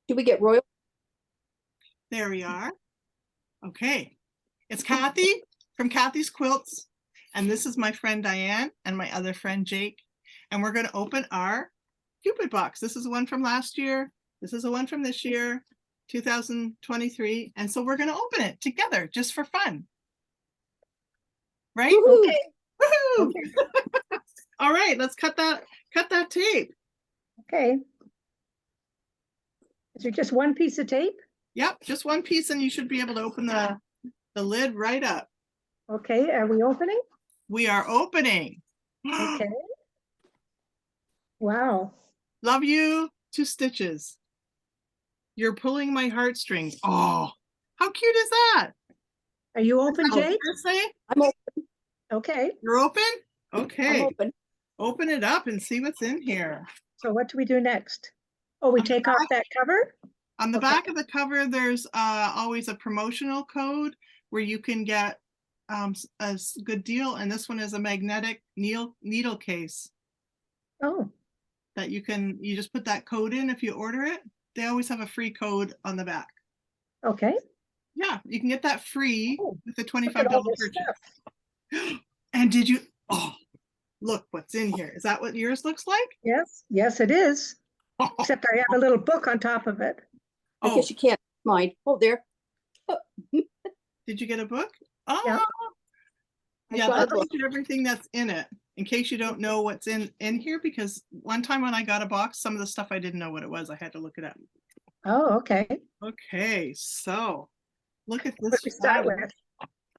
Do we get royal? There we are. Okay. It's Kathy from Kathy's Quilts. And this is my friend Diane and my other friend Jake. And we're going to open our Cupid box. This is one from last year. This is a one from this year, 2023. And so we're going to open it together just for fun. Right? Okay. Woohoo! Okay. All right, let's cut that tape. Okay. Is there just one piece of tape? Yep, just one piece and you should be able to open the lid right up. Okay, are we opening? We are opening. Okay. Wow. Love you to stitches. You're pulling my heartstrings. Oh, how cute is that? Are you open, Jake? I'm open. Okay. You're open? Okay. I'm open. Open it up and see what's in here. So what do we do next? Oh, we take off that cover? On the back of the cover, there's always a promotional code where you can get a good deal. And this one is a magnetic needle case. Oh. That you just put that code in if you order it. They always have a free code on the back. Okay. Yeah, you can get that free with the $25 purchase. And did you, oh, look what's in here. Is that what yours looks like? Yes, yes, it is. Except I have a little book on top of it. I guess you can't mind. Oh, there. Oh. Did you get a book? Oh, yeah. That tells you everything that's in it. In case you don't know what's in here, because one time when I got a box, some of the stuff I didn't know what it was. I had to look it up. Oh, okay. Okay, so look at this. What to start with?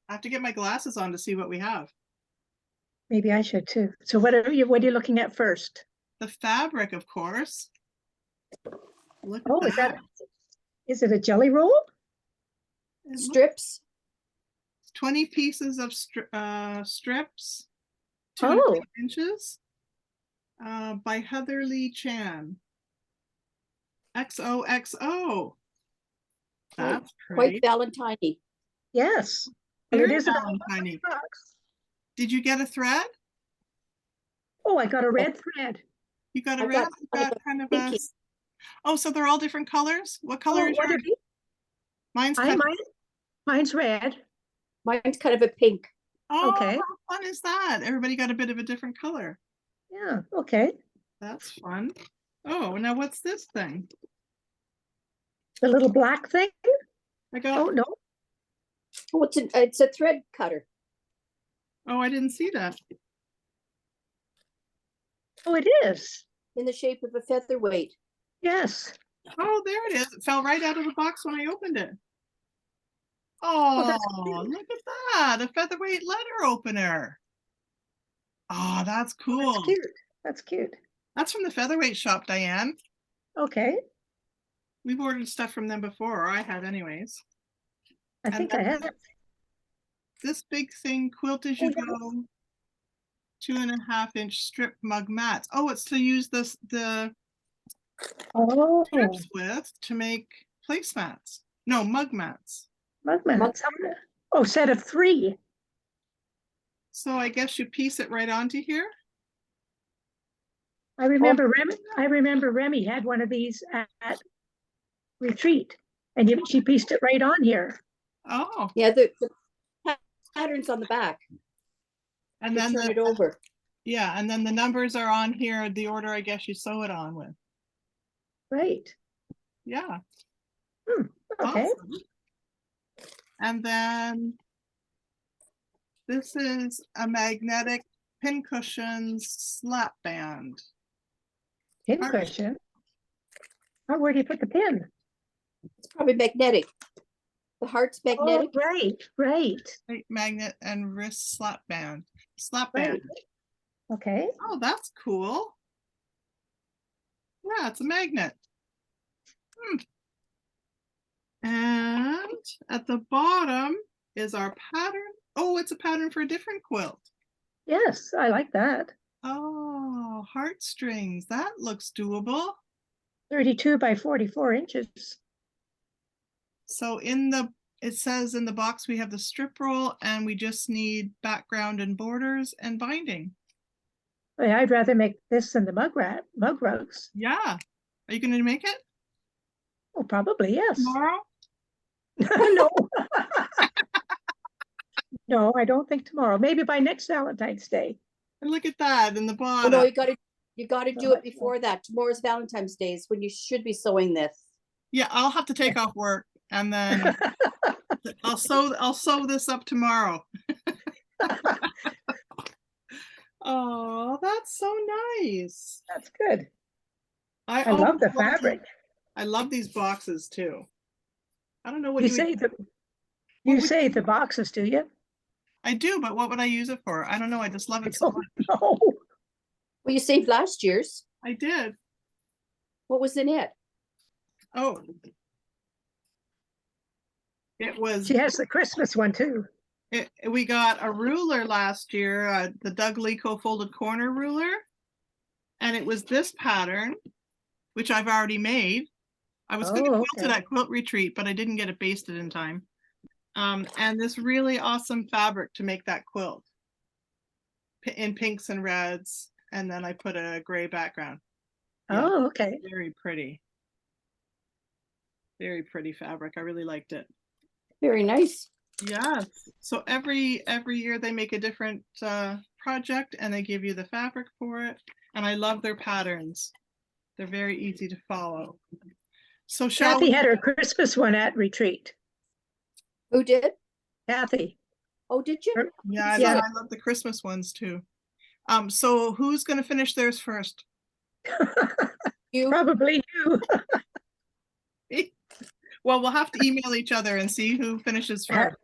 I have to get my glasses on to see what we have. Maybe I should too. So what are you looking at first? The fabric, of course. Look at that. Is it a jelly roll? Strips. 20 pieces of strips. 2 inches. By Heather Lee Chan. XOXO. That's quite Valentine-y. Yes. Very Valentine-y. Did you get a thread? Oh, I got a red thread. You got a red? You got kind of a... Oh, so they're all different colors? What color is yours? Mine's mine's red. Mine's kind of a pink. Oh, okay. How fun is that? Everybody got a bit of a different color. Yeah, okay. That's fun. Oh, now what's this thing? The little black thing? I got... Oh, no. Oh, it's a thread cutter. Oh, I didn't see that. Oh, it is. In the shape of a featherweight. Yes. Oh, there it is. It fell right out of the box when I opened it. Oh, look at that. A featherweight letter opener. Oh, that's cool. That's cute. That's cute. That's from the Featherweight shop, Diane. Okay. We've ordered stuff from them before, or I have anyways. I think I have. This big thing, Quilt As You Go, 2.5-inch strip mug mats. Oh, it's to use the strips with to make placemats. No, mug mats. Mug mats. Oh, set of 3. So I guess you piece it right onto here. I remember Remy had one of these at retreat, and she pieced it right on here. Oh. Yeah, the pattern's on the back. And then turn it over. Yeah, and then the numbers are on here, the order I guess you sew it on with. Right. Yeah. Okay. Awesome. And then this is a magnetic pincushion slap band. Pincushion? Oh, where do you put the pin? It's probably magnetic. The heart's magnetic. Oh, right. Magnet and wrist slap band. Okay. Oh, that's cool. Yeah, it's a magnet. And at the bottom is our pattern. Oh, it's a pattern for a different quilt. Yes, I like that. Oh, heartstrings. That looks doable. 32 by 44 inches. So it says in the box we have the strip roll and we just need background and borders and binding. I'd rather make this than the mug rugs. Yeah. Are you going to make it? Oh, probably, yes. Tomorrow? No. No, I don't think tomorrow. Maybe by next Valentine's Day. And look at that in the Oh, no, bottom. you gotta do it before that. Tomorrow's Valentine's Day is when you should be sewing this. Yeah, I'll have to take off work and then I'll sew this up tomorrow. Oh, that's so nice. That's good. I always love the love fabric. I love these boxes too. I don't know what You you say would, the what you would say the boxes, do you? I do, but what would I use it for? I don't know. I just love I it so don't much. know. Well, you saved last year's. I did. What was in it? Oh. It was, She has the Christmas one too. we got a ruler last year, the Doug Lico folded corner ruler. And it was this pattern, which I've already made. I was going to Oh, quilt it okay. at Quilt Retreat, but I didn't get it basted in time. And this really awesome fabric to make that quilt in pinks and reds. And then I put a gray background. Yeah, Oh, okay. very pretty. Very pretty fabric. I really liked it. Very nice. Yes. So every year they make a different project and they give you the fabric for it. And I love their patterns. They're very easy to follow. So shall Kathy we? had her Christmas one at retreat. Who did? Kathy. Oh, did you? Her- Yeah, Yeah. I love the Christmas ones too. So who's going to finish theirs first? You? Probably you. Well, we'll have to email each other and see who finishes first.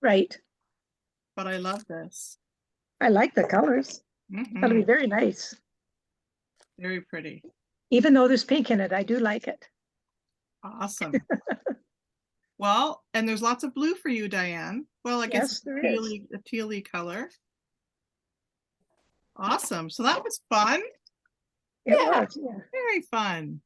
Right. But I love this. I like the colors. That'll be Mhm, very nice. very pretty. Even though there's pink in it, I do like it. Awesome. Well, and there's lots of blue for you, Diane. Well, I guess Yes, there it's is. a tealy color. Awesome. So that was fun. It Yeah. was, yeah. Very fun.